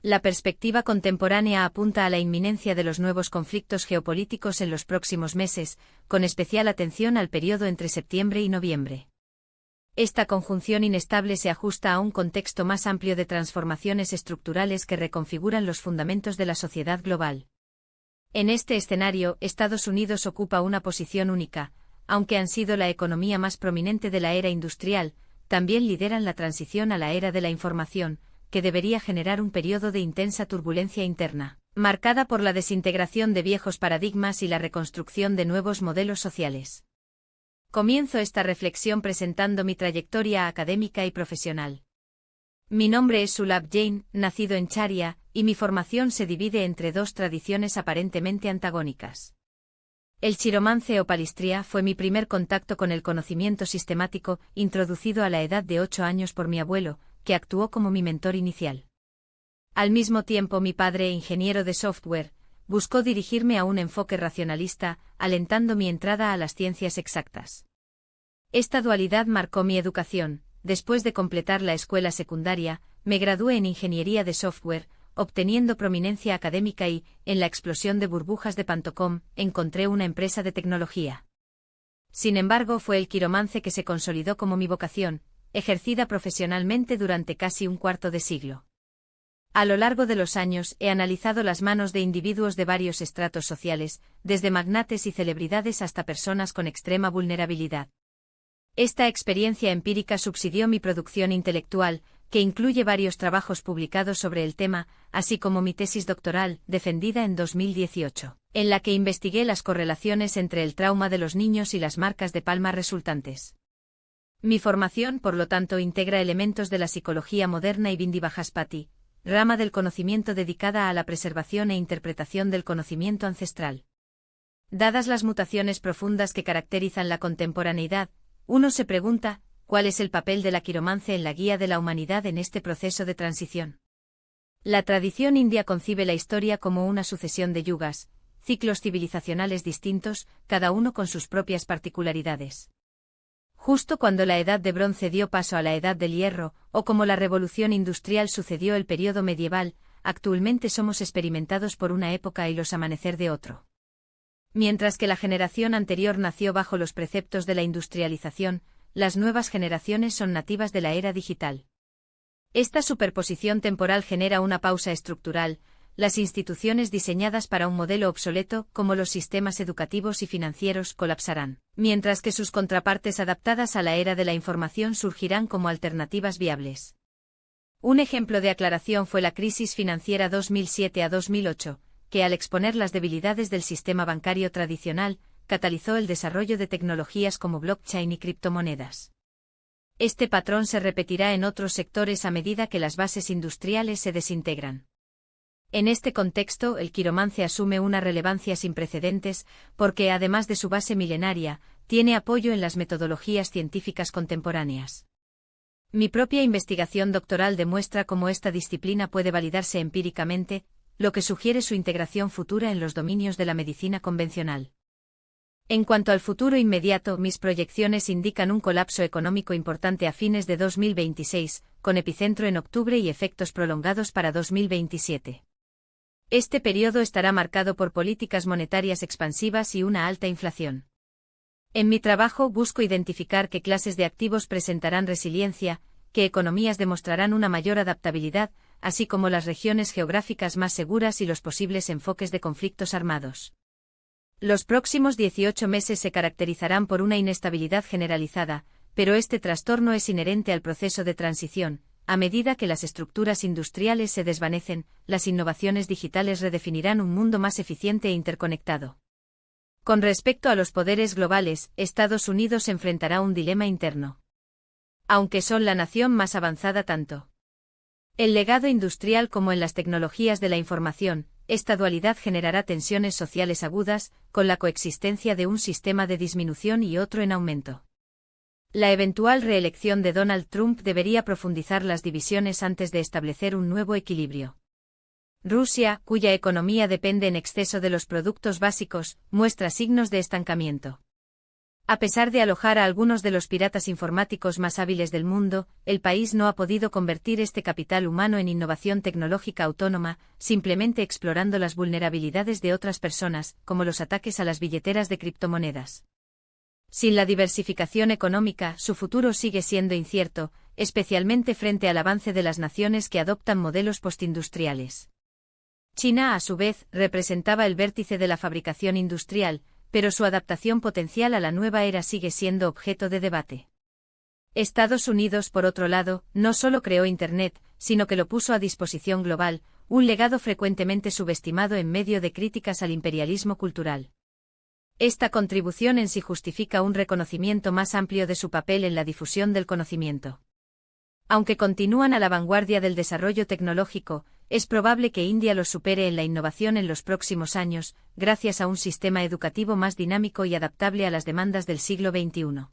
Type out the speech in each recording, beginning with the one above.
La perspectiva contemporánea apunta a la inminencia de los nuevos conflictos geopolíticos en los próximos meses, con especial atención al periodo entre septiembre y noviembre. Esta conjunción inestable se ajusta a un contexto más amplio de transformaciones estructurales que reconfiguran los fundamentos de la sociedad global. En este escenario, Estados Unidos ocupa una posición única. Aunque han sido la economía más prominente de la era industrial, también lideran la transición a la era de la información, que debería generar un periodo de intensa turbulencia interna, marcada por la desintegración de viejos paradigmas y la reconstrucción de nuevos modelos sociales. Comienzo esta reflexión presentando mi trayectoria académica y profesional. Mi nombre es Sulabh Jain, nacido en Charia, y mi formación se divide entre dos tradiciones aparentemente antagónicas. El chiromance o palistría fue mi primer contacto con el conocimiento sistemático, introducido a la edad de 8 años por mi abuelo, que actuó como mi mentor inicial. Al mismo tiempo, mi padre, ingeniero de software, buscó dirigirme a un enfoque racionalista, alentando mi entrada a las ciencias exactas. Esta dualidad marcó mi educación. Después de completar la escuela secundaria, me gradué en ingeniería de software, obteniendo prominencia académica y, en la explosión de burbujas de Pantocom, encontré una empresa de tecnología. Sin embargo, fue el quiromance que se consolidó como mi vocación, ejercida profesionalmente durante casi un cuarto de siglo. A lo largo de los años he analizado las manos de individuos de varios estratos sociales, desde magnates y celebridades hasta personas con extrema vulnerabilidad. Esta experiencia empírica subsidió mi producción intelectual, que incluye varios trabajos publicados sobre el tema, así como mi tesis doctoral, defendida en 2018, en la que investigué las correlaciones entre el trauma de los niños y las marcas de palma resultantes. Mi formación, por lo tanto, integra elementos de la psicología moderna y Vindhyabhaspati, rama del conocimiento dedicada a la preservación e interpretación del conocimiento ancestral. Dadas las mutaciones profundas que caracterizan la contemporaneidad, uno se pregunta, ¿cuál es el papel de la quiromance en la guía de la humanidad en este proceso de transición? La tradición india concibe la historia como una sucesión de yugas, ciclos civilizacionales distintos, cada uno con sus propias particularidades. Justo cuando la Edad de Bronce dio paso a la Edad del Hierro, o como la Revolución Industrial sucedió el período medieval, actualmente somos experimentados por una época y los amanecer de otro. Mientras que la generación anterior nació bajo los preceptos de la industrialización, las nuevas generaciones son nativas de la era digital. Esta superposición temporal genera una pausa estructural. Las instituciones diseñadas para un modelo obsoleto, como los sistemas educativos y financieros, colapsarán, mientras que sus contrapartes adaptadas a la era de la información surgirán como alternativas viables. Un ejemplo de aclaración fue la crisis financiera 2007 a 2008, que al exponer las debilidades del sistema bancario tradicional, catalizó el desarrollo de tecnologías como blockchain y criptomonedas. Este patrón se repetirá en otros sectores a medida que las bases industriales se desintegran. En este contexto, el quiromance asume una relevancia sin precedentes, porque además de su base milenaria, tiene apoyo en las metodologías científicas contemporáneas. Mi propia investigación doctoral demuestra cómo esta disciplina puede validarse empíricamente, lo que sugiere su integración futura en los dominios de la medicina convencional. En cuanto al futuro inmediato, mis proyecciones indican un colapso económico importante a fines de 2026, con epicentro en octubre y efectos prolongados para 2027. Este periodo estará marcado por políticas monetarias expansivas y una alta inflación. En mi trabajo busco identificar qué clases de activos presentarán resiliencia, qué economías demostrarán una mayor adaptabilidad, así como las regiones geográficas más seguras y los posibles enfoques de conflictos armados. Los próximos 18 meses se caracterizarán por una inestabilidad generalizada, pero este trastorno es inherente al proceso de transición. A medida que las estructuras industriales se desvanecen, las innovaciones digitales redefinirán un mundo más eficiente e interconectado. Con respecto a los poderes globales, Estados Unidos enfrentará un dilema interno. Aunque son la nación más avanzada tanto en el legado industrial como en las tecnologías de la información, esta dualidad generará tensiones sociales agudas, con la coexistencia de un sistema de disminución y otro en aumento. La eventual reelección de Donald Trump debería profundizar las divisiones antes de establecer un nuevo equilibrio. Rusia, cuya economía depende en exceso de los productos básicos, muestra signos de estancamiento. A pesar de alojar a algunos de los piratas informáticos más hábiles del mundo, el país no ha podido convertir este capital humano en innovación tecnológica autónoma, simplemente explorando las vulnerabilidades de otras personas, como los ataques a las billeteras de criptomonedas. Sin la diversificación económica, su futuro sigue siendo incierto, especialmente frente al avance de las naciones que adoptan modelos postindustriales. China, a su vez, representaba el vértice de la fabricación industrial, pero su adaptación potencial a la nueva era sigue siendo objeto de debate. Estados Unidos, por otro lado, no solo creó Internet, sino que lo puso a disposición global, un legado frecuentemente subestimado en medio de críticas al imperialismo cultural. Esta contribución en sí justifica un reconocimiento más amplio de su papel en la difusión del conocimiento. Aunque continúan a la vanguardia del desarrollo tecnológico, es probable que India los supere en la innovación en los próximos años, gracias a un sistema educativo más dinámico y adaptable a las demandas del siglo XXI.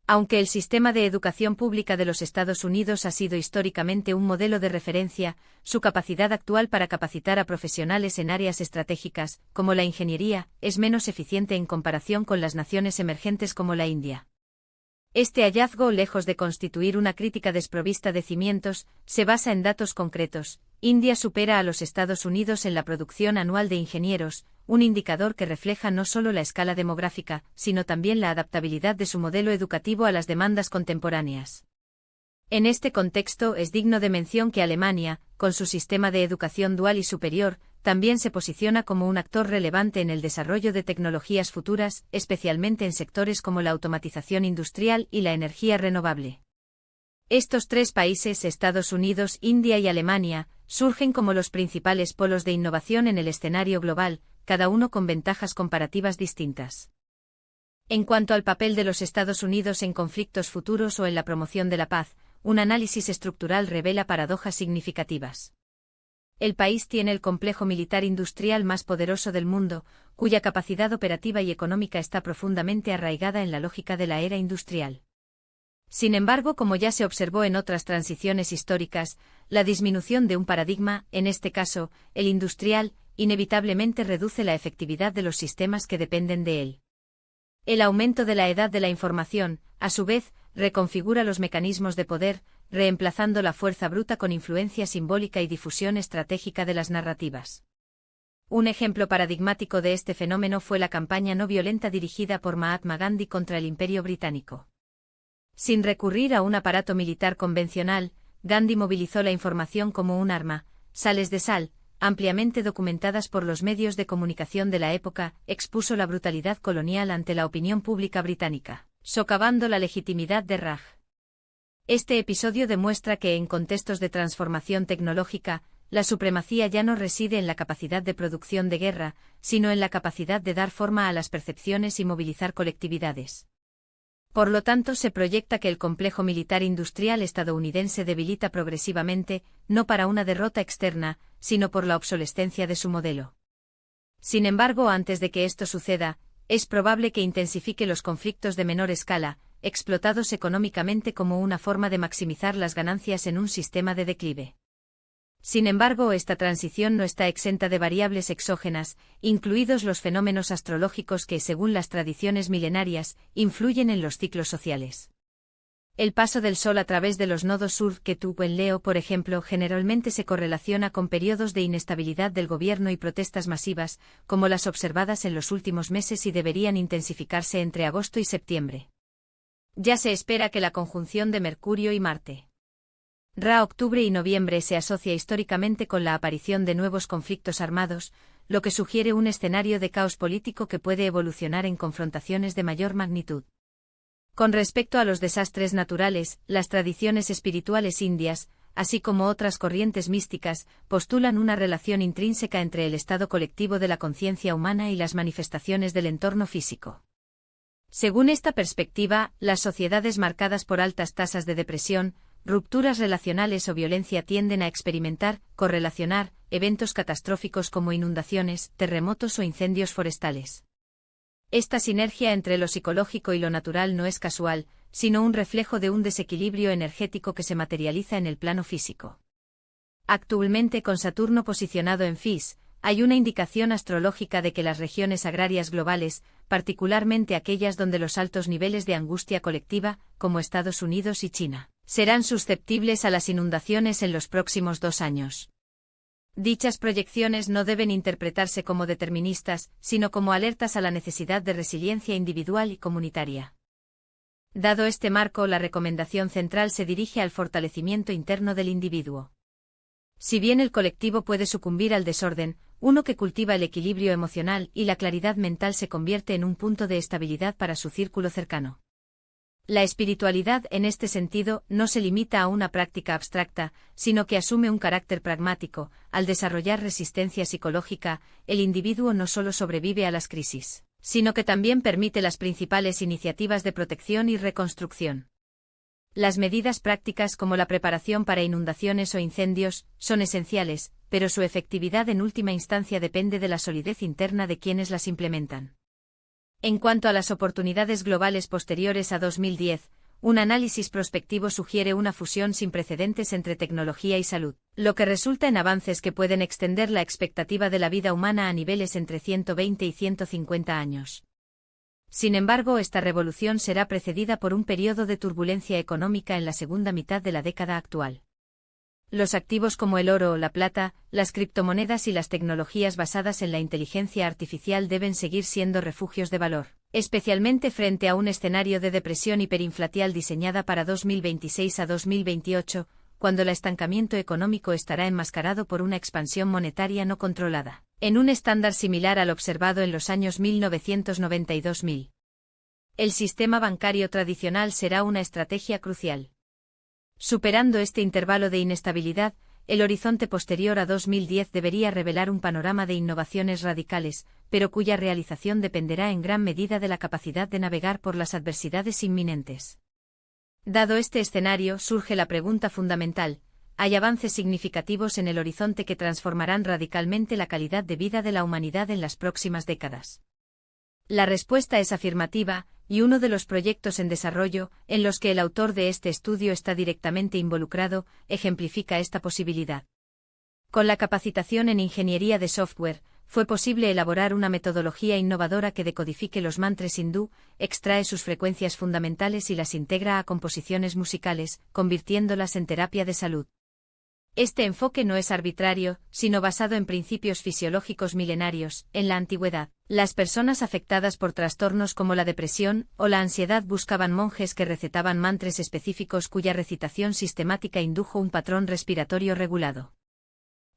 Aunque el sistema de educación pública de los Estados Unidos ha sido históricamente un modelo de referencia, su capacidad actual para capacitar a profesionales en áreas estratégicas, como la ingeniería, es menos eficiente en comparación con las naciones emergentes como la India. Este hallazgo, lejos de constituir una crítica desprovista de cimientos, se basa en datos concretos. India supera a los Estados Unidos en la producción anual de ingenieros, un indicador que refleja no solo la escala demográfica, sino también la adaptabilidad de su modelo educativo a las demandas contemporáneas. En este contexto es digno de mención que Alemania, con su sistema de educación dual y superior, también se posiciona como un actor relevante en el desarrollo de tecnologías futuras, especialmente en sectores como la automatización industrial y la energía renovable. Estos tres países, Estados Unidos, India y Alemania, surgen como los principales polos de innovación en el escenario global, cada uno con ventajas comparativas distintas. En cuanto al papel de los Estados Unidos en conflictos futuros o en la promoción de la paz, un análisis estructural revela paradojas significativas. El país tiene el complejo militar industrial más poderoso del mundo, cuya capacidad operativa y económica está profundamente arraigada en la lógica de la era industrial. Sin embargo, como ya se observó en otras transiciones históricas, la disminución de un paradigma, en este caso, el industrial, inevitablemente reduce la efectividad de los sistemas que dependen de él. El aumento de la edad de la información, a su vez, reconfigura los mecanismos de poder, reemplazando la fuerza bruta con influencia simbólica y difusión estratégica de las narrativas. Un ejemplo paradigmático de este fenómeno fue la campaña no violenta dirigida por Mahatma Gandhi contra el Imperio británico. Sin recurrir a un aparato militar convencional, Gandhi movilizó la información como un arma, sales de sal, ampliamente documentadas por los medios de comunicación de la época, expuso la brutalidad colonial ante la opinión pública británica, socavando la legitimidad de Raj. Este episodio demuestra que en contextos de transformación tecnológica, la supremacía ya no reside en la capacidad de producción de guerra, sino en la capacidad de dar forma a las percepciones y movilizar colectividades. Por lo tanto, se proyecta que el complejo militar industrial estadounidense debilita progresivamente, no para una derrota externa, sino por la obsolescencia de su modelo. Sin embargo, antes de que esto suceda, es probable que intensifique los conflictos de menor escala, explotados económicamente como una forma de maximizar las ganancias en un sistema de declive. Sin embargo, esta transición no está exenta de variables exógenas, incluidos los fenómenos astrológicos que, según las tradiciones milenarias, influyen en los ciclos sociales. El paso del Sol a través de los nodos Sur-Ketu en Leo, por ejemplo, generalmente se correlaciona con periodos de inestabilidad del gobierno y protestas masivas, como las observadas en los últimos meses y deberían intensificarse entre agosto y septiembre. Ya se espera que la conjunción de Mercurio y Marte, Ra octubre y noviembre se asocia históricamente con la aparición de nuevos conflictos armados, lo que sugiere un escenario de caos político que puede evolucionar en confrontaciones de mayor magnitud. Con respecto a los desastres naturales, las tradiciones espirituales indias, así como otras corrientes místicas, postulan una relación intrínseca entre el estado colectivo de la conciencia humana y las manifestaciones del entorno físico. Según esta perspectiva, las sociedades marcadas por altas tasas de depresión, rupturas relacionales o violencia tienden a experimentar, correlacionar, eventos catastróficos como inundaciones, terremotos o incendios forestales. Esta sinergia entre lo psicológico y lo natural no es casual, sino un reflejo de un desequilibrio energético que se materializa en el plano físico. Actualmente, con Saturno posicionado en Fis, hay una indicación astrológica de que las regiones agrarias globales, particularmente aquellas donde los altos niveles de angustia colectiva, como Estados Unidos y China, serán susceptibles a las inundaciones en los próximos 2 años. Dichas proyecciones no deben interpretarse como deterministas, sino como alertas a la necesidad de resiliencia individual y comunitaria. Dado este marco, la recomendación central se dirige al fortalecimiento interno del individuo. Si bien el colectivo puede sucumbir al desorden, uno que cultiva el equilibrio emocional y la claridad mental se convierte en un punto de estabilidad para su círculo cercano. La espiritualidad, en este sentido, no se limita a una práctica abstracta, sino que asume un carácter pragmático. Al desarrollar resistencia psicológica, el individuo no solo sobrevive a las crisis, sino que también permite las principales iniciativas de protección y reconstrucción. Las medidas prácticas como la preparación para inundaciones o incendios son esenciales, pero su efectividad en última instancia depende de la solidez interna de quienes las implementan. En cuanto a las oportunidades globales posteriores a 2010, un análisis prospectivo sugiere una fusión sin precedentes entre tecnología y salud, lo que resulta en avances que pueden extender la expectativa de la vida humana a niveles entre 120 y 150 años. Sin embargo, esta revolución será precedida por un periodo de turbulencia económica en la segunda mitad de la década actual. Los activos como el oro o la plata, las criptomonedas y las tecnologías basadas en la inteligencia artificial deben seguir siendo refugios de valor, especialmente frente a un escenario de depresión hiperinflacional diseñada para 2026 a 2028, cuando el estancamiento económico estará enmascarado por una expansión monetaria no controlada, en un estándar similar al observado en los años 1990 y 2000. El sistema bancario tradicional será una estrategia crucial. Superando este intervalo de inestabilidad, el horizonte posterior a 2010 debería revelar un panorama de innovaciones radicales, pero cuya realización dependerá en gran medida de la capacidad de navegar por las adversidades inminentes. Dado este escenario, surge la pregunta fundamental: ¿hay avances significativos en el horizonte que transformarán radicalmente la calidad de vida de la humanidad en las próximas décadas? La respuesta es afirmativa, y uno de los proyectos en desarrollo, en los que el autor de este estudio está directamente involucrado, ejemplifica esta posibilidad. Con la capacitación en ingeniería de software, fue posible elaborar una metodología innovadora que decodifique los mantras hindú, extrae sus frecuencias fundamentales y las integra a composiciones musicales, convirtiéndolas en terapia de salud. Este enfoque no es arbitrario, sino basado en principios fisiológicos milenarios. En la antigüedad, las personas afectadas por trastornos como la depresión o la ansiedad buscaban monjes que recetaban mantras específicos cuya recitación sistemática indujo un patrón respiratorio regulado.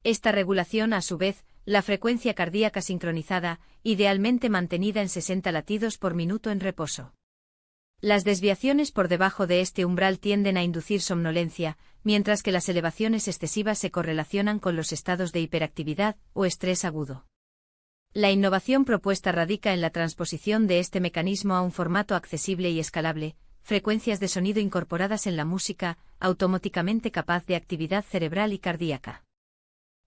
Esta regulación, a su vez, la frecuencia cardíaca sincronizada, idealmente mantenida en 60 latidos por minuto en reposo. Las desviaciones por debajo de este umbral tienden a inducir somnolencia, mientras que las elevaciones excesivas se correlacionan con los estados de hiperactividad o estrés agudo. La innovación propuesta radica en la transposición de este mecanismo a un formato accesible y escalable, frecuencias de sonido incorporadas en la música, automáticamente capaz de actividad cerebral y cardíaca.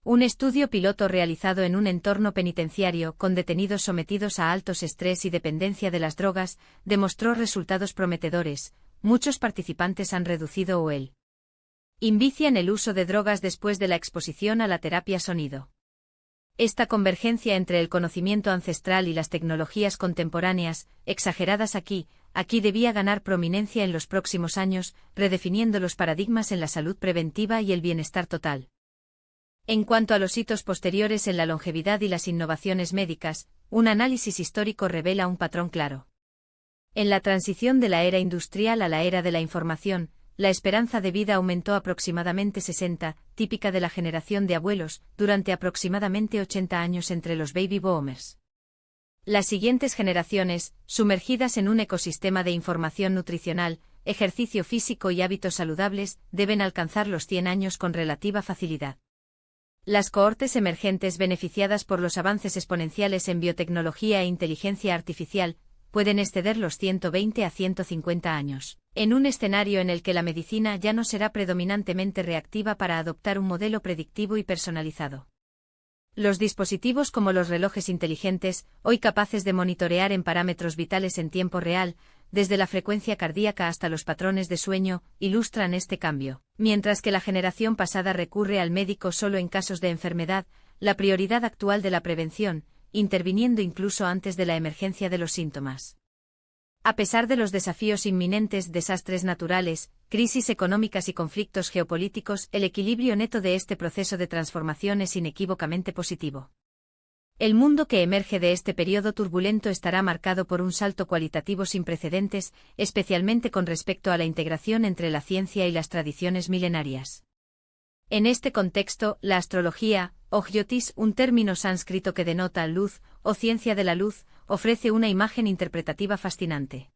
Un estudio piloto realizado en un entorno penitenciario con detenidos sometidos a altos estrés y dependencia de las drogas demostró resultados prometedores. Muchos participantes han reducido o invician el uso de drogas después de la exposición a la terapia sonido. Esta convergencia entre el conocimiento ancestral y las tecnologías contemporáneas, exageradas aquí debía ganar prominencia en los próximos años, redefiniendo los paradigmas en la salud preventiva y el bienestar total. En cuanto a los hitos posteriores en la longevidad y las innovaciones médicas, un análisis histórico revela un patrón claro. En la transición de la era industrial a la era de la información, la esperanza de vida aumentó aproximadamente 60, típica de la generación de abuelos, durante aproximadamente 80 años entre los baby boomers. Las siguientes generaciones, sumergidas en un ecosistema de información nutricional, ejercicio físico y hábitos saludables, deben alcanzar los 100 años con relativa facilidad. Las cohortes emergentes beneficiadas por los avances exponenciales en biotecnología e inteligencia artificial pueden exceder los 120 a 150 años, en un escenario en el que la medicina ya no será predominantemente reactiva para adoptar un modelo predictivo y personalizado. Los dispositivos como los relojes inteligentes, hoy capaces de monitorear en parámetros vitales en tiempo real, desde la frecuencia cardíaca hasta los patrones de sueño, ilustran este cambio. Mientras que la generación pasada recurre al médico solo en casos de enfermedad, la prioridad actual de la prevención, interviniendo incluso antes de la emergencia de los síntomas. A pesar de los desafíos inminentes, desastres naturales, crisis económicas y conflictos geopolíticos, el equilibrio neto de este proceso de transformación es inequívocamente positivo. El mundo que emerge de este periodo turbulento estará marcado por un salto cualitativo sin precedentes, especialmente con respecto a la integración entre la ciencia y las tradiciones milenarias. En este contexto, la astrología, o jyotis, un término sánscrito que denota luz, o ciencia de la luz, ofrece una imagen interpretativa fascinante.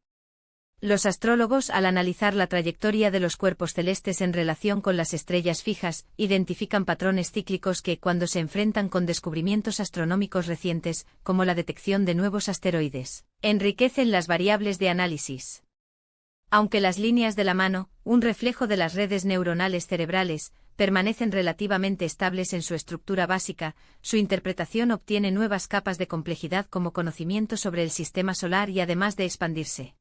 Los astrólogos, al analizar la trayectoria de los cuerpos celestes en relación con las estrellas fijas, identifican patrones cíclicos que, cuando se enfrentan con descubrimientos astronómicos recientes, como la detección de nuevos asteroides, enriquecen las variables de análisis. Aunque las líneas de la mano, un reflejo de las redes neuronales cerebrales, permanecen relativamente estables en su estructura básica, su interpretación obtiene nuevas capas de complejidad como conocimiento sobre el sistema solar y además de expandirse.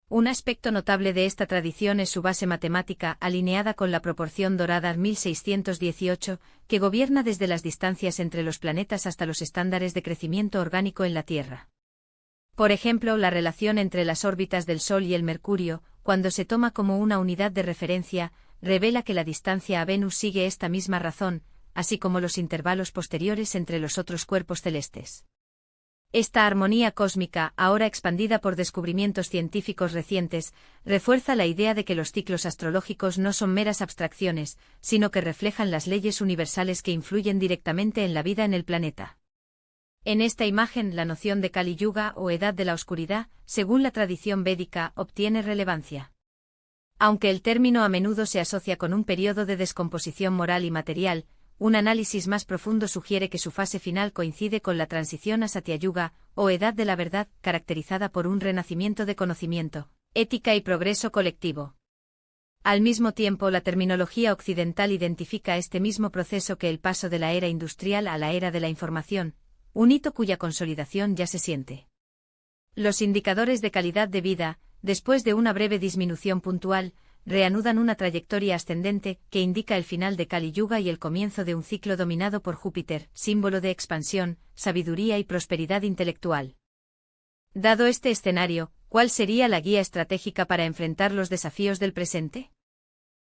Un aspecto notable de esta tradición es su base matemática alineada con la proporción dorada 1618, que gobierna desde las distancias entre los planetas hasta los estándares de crecimiento orgánico en la Tierra. Por ejemplo, la relación entre las órbitas del Sol y el Mercurio, cuando se toma como una unidad de referencia, revela que la distancia a Venus sigue esta misma razón, así como los intervalos posteriores entre los otros cuerpos celestes. Esta armonía cósmica, ahora expandida por descubrimientos científicos recientes, refuerza la idea de que los ciclos astrológicos no son meras abstracciones, sino que reflejan las leyes universales que influyen directamente en la vida en el planeta. En esta imagen, la noción de Kali Yuga o Edad de la Oscuridad, según la tradición védica, obtiene relevancia. Aunque el término a menudo se asocia con un periodo de descomposición moral y material, un análisis más profundo sugiere que su fase final coincide con la transición a Satya Yuga, o Edad de la Verdad, caracterizada por un renacimiento de conocimiento, ética y progreso colectivo. Al mismo tiempo, la terminología occidental identifica este mismo proceso que el paso de la era industrial a la era de la información, un hito cuya consolidación ya se siente. Los indicadores de calidad de vida, después de una breve disminución puntual, reanudan una trayectoria ascendente que indica el final de Kali Yuga y el comienzo de un ciclo dominado por Júpiter, símbolo de expansión, sabiduría y prosperidad intelectual. Dado este escenario, ¿cuál sería la guía estratégica para enfrentar los desafíos del presente?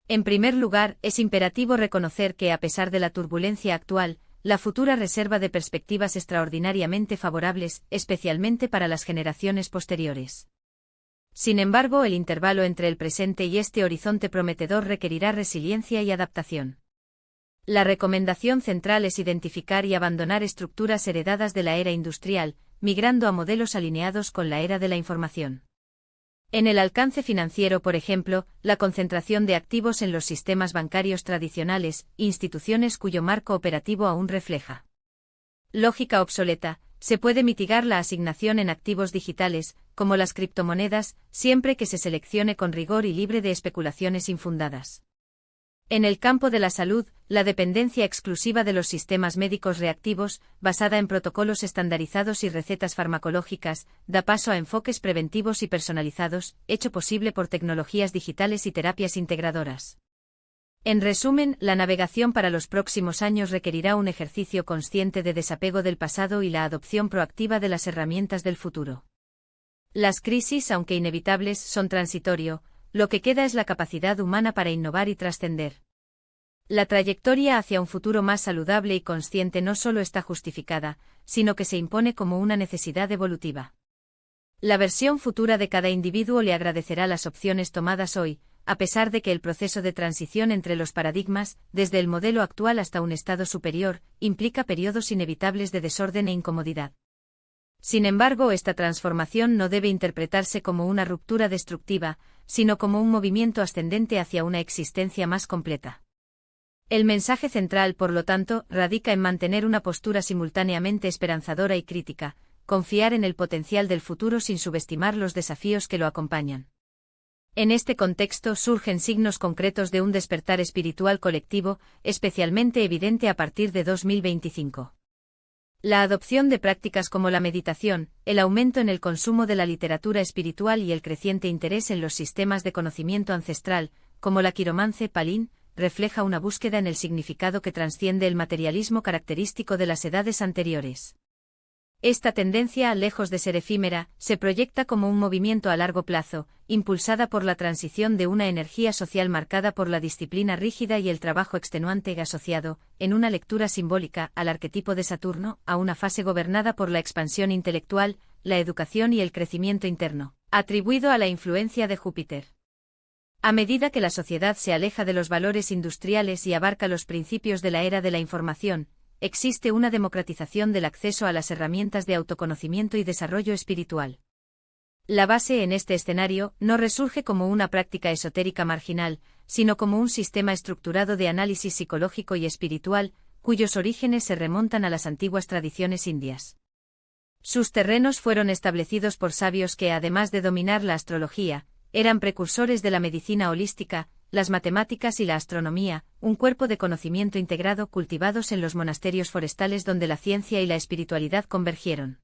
En primer lugar, es imperativo reconocer que, a pesar de la turbulencia actual, la futura reserva de perspectivas extraordinariamente favorables, especialmente para las generaciones posteriores. Sin embargo, el intervalo entre el presente y este horizonte prometedor requerirá resiliencia y adaptación. La recomendación central es identificar y abandonar estructuras heredadas de la era industrial, migrando a modelos alineados con la era de la información. En el alcance financiero, por ejemplo, la concentración de activos en los sistemas bancarios tradicionales, instituciones cuyo marco operativo aún refleja lógica obsoleta, se puede mitigar la asignación en activos digitales, como las criptomonedas, siempre que se seleccione con rigor y libre de especulaciones infundadas. En el campo de la salud, la dependencia exclusiva de los sistemas médicos reactivos, basada en protocolos estandarizados y recetas farmacológicas, da paso a enfoques preventivos y personalizados, hecho posible por tecnologías digitales y terapias integradoras. En resumen, la navegación para los próximos años requerirá un ejercicio consciente de desapego del pasado y la adopción proactiva de las herramientas del futuro. Las crisis, aunque inevitables, son transitorio, lo que queda es la capacidad humana para innovar y trascender. La trayectoria hacia un futuro más saludable y consciente no solo está justificada, sino que se impone como una necesidad evolutiva. La versión futura de cada individuo le agradecerá las opciones tomadas hoy, a pesar de que el proceso de transición entre los paradigmas, desde el modelo actual hasta un estado superior, implica periodos inevitables de desorden e incomodidad. Sin embargo, esta transformación no debe interpretarse como una ruptura destructiva, sino como un movimiento ascendente hacia una existencia más completa. El mensaje central, por lo tanto, radica en mantener una postura simultáneamente esperanzadora y crítica, confiar en el potencial del futuro sin subestimar los desafíos que lo acompañan. En este contexto surgen signos concretos de un despertar espiritual colectivo, especialmente evidente a partir de 2025. La adopción de prácticas como la meditación, el aumento en el consumo de la literatura espiritual y el creciente interés en los sistemas de conocimiento ancestral, como la quiromancia Palin, refleja una búsqueda en el significado que trasciende el materialismo característico de las edades anteriores. Esta tendencia, lejos de ser efímera, se proyecta como un movimiento a largo plazo, impulsada por la transición de una energía social marcada por la disciplina rígida y el trabajo extenuante asociado, en una lectura simbólica, al arquetipo de Saturno, a una fase gobernada por la expansión intelectual, la educación y el crecimiento interno, atribuido a la influencia de Júpiter. A medida que la sociedad se aleja de los valores industriales y abarca los principios de la era de la información, existe una democratización del acceso a las herramientas de autoconocimiento y desarrollo espiritual. La base en este escenario no resurge como una práctica esotérica marginal, sino como un sistema estructurado de análisis psicológico y espiritual, cuyos orígenes se remontan a las antiguas tradiciones indias. Sus terrenos fueron establecidos por sabios que, además de dominar la astrología, eran precursores de la medicina holística, las matemáticas y la astronomía, un cuerpo de conocimiento integrado cultivados en los monasterios forestales donde la ciencia y la espiritualidad convergieron.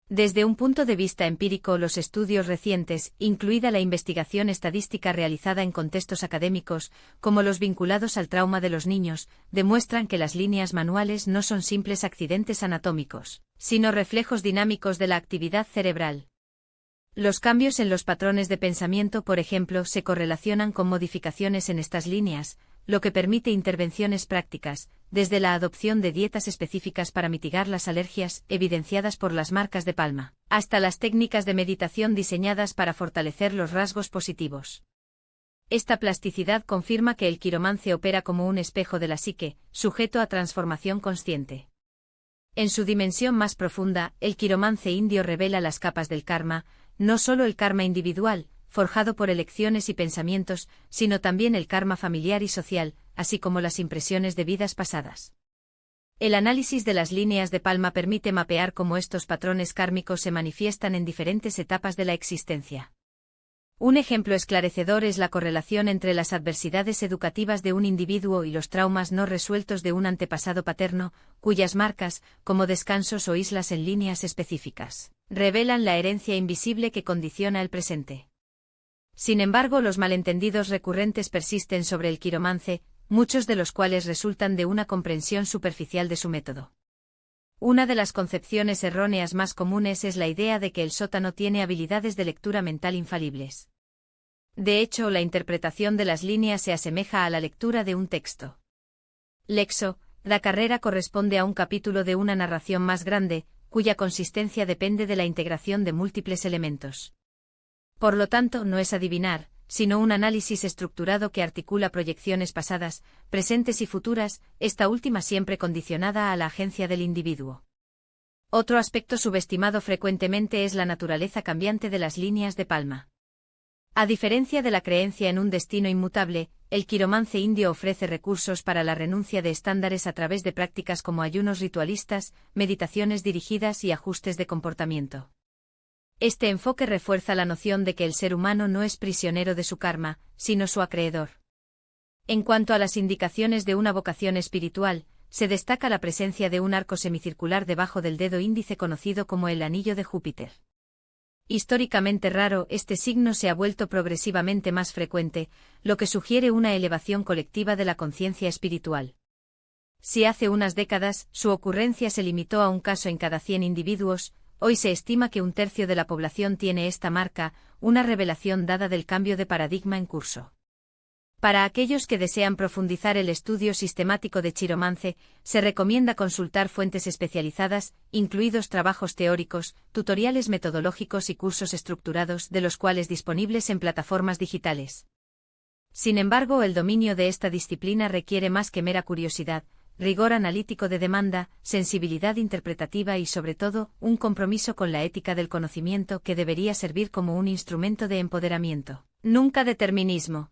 Desde un punto de vista empírico, los estudios recientes, incluida la investigación estadística realizada en contextos académicos, como los vinculados al trauma de los niños, demuestran que las líneas manuales no son simples accidentes anatómicos, sino reflejos dinámicos de la actividad cerebral. Los cambios en los patrones de pensamiento, por ejemplo, se correlacionan con modificaciones en estas líneas, lo que permite intervenciones prácticas, desde la adopción de dietas específicas para mitigar las alergias evidenciadas por las marcas de palma, hasta las técnicas de meditación diseñadas para fortalecer los rasgos positivos. Esta plasticidad confirma que el quiromancia opera como un espejo de la psique, sujeto a transformación consciente. En su dimensión más profunda, el quiromancia indio revela las capas del karma, no solo el karma individual, forjado por elecciones y pensamientos, sino también el karma familiar y social, así como las impresiones de vidas pasadas. El análisis de las líneas de palma permite mapear cómo estos patrones kármicos se manifiestan en diferentes etapas de la existencia. Un ejemplo esclarecedor es la correlación entre las adversidades educativas de un individuo y los traumas no resueltos de un antepasado paterno, cuyas marcas, como descansos o islas en líneas específicas, revelan la herencia invisible que condiciona el presente. Sin embargo, los malentendidos recurrentes persisten sobre el quiromance, muchos de los cuales resultan de una comprensión superficial de su método. Una de las concepciones erróneas más comunes es la idea de que el sótano tiene habilidades de lectura mental infalibles. De hecho, la interpretación de las líneas se asemeja a la lectura de un texto. Lexo, la carrera corresponde a un capítulo de una narración más grande, cuya consistencia depende de la integración de múltiples elementos. Por lo tanto, no es adivinar, sino un análisis estructurado que articula proyecciones pasadas, presentes y futuras, esta última siempre condicionada a la agencia del individuo. Otro aspecto subestimado frecuentemente es la naturaleza cambiante de las líneas de palma. A diferencia de la creencia en un destino inmutable, el quiromance indio ofrece recursos para la renuncia de estándares a través de prácticas como ayunos ritualistas, meditaciones dirigidas y ajustes de comportamiento. Este enfoque refuerza la noción de que el ser humano no es prisionero de su karma, sino su acreedor. En cuanto a las indicaciones de una vocación espiritual, se destaca la presencia de un arco semicircular debajo del dedo índice conocido como el anillo de Júpiter. Históricamente raro, este signo se ha vuelto progresivamente más frecuente, lo que sugiere una elevación colectiva de la conciencia espiritual. Si hace unas décadas, su ocurrencia se limitó a un caso en cada 100 individuos, hoy se estima que un tercio de la población tiene esta marca, una revelación dada del cambio de paradigma en curso. Para aquellos que desean profundizar el estudio sistemático de quiromance, se recomienda consultar fuentes especializadas, incluidos trabajos teóricos, tutoriales metodológicos y cursos estructurados de los cuales disponibles en plataformas digitales. Sin embargo, el dominio de esta disciplina requiere más que mera curiosidad, rigor analítico de demanda, sensibilidad interpretativa y, sobre todo, un compromiso con la ética del conocimiento que debería servir como un instrumento de empoderamiento, nunca determinismo.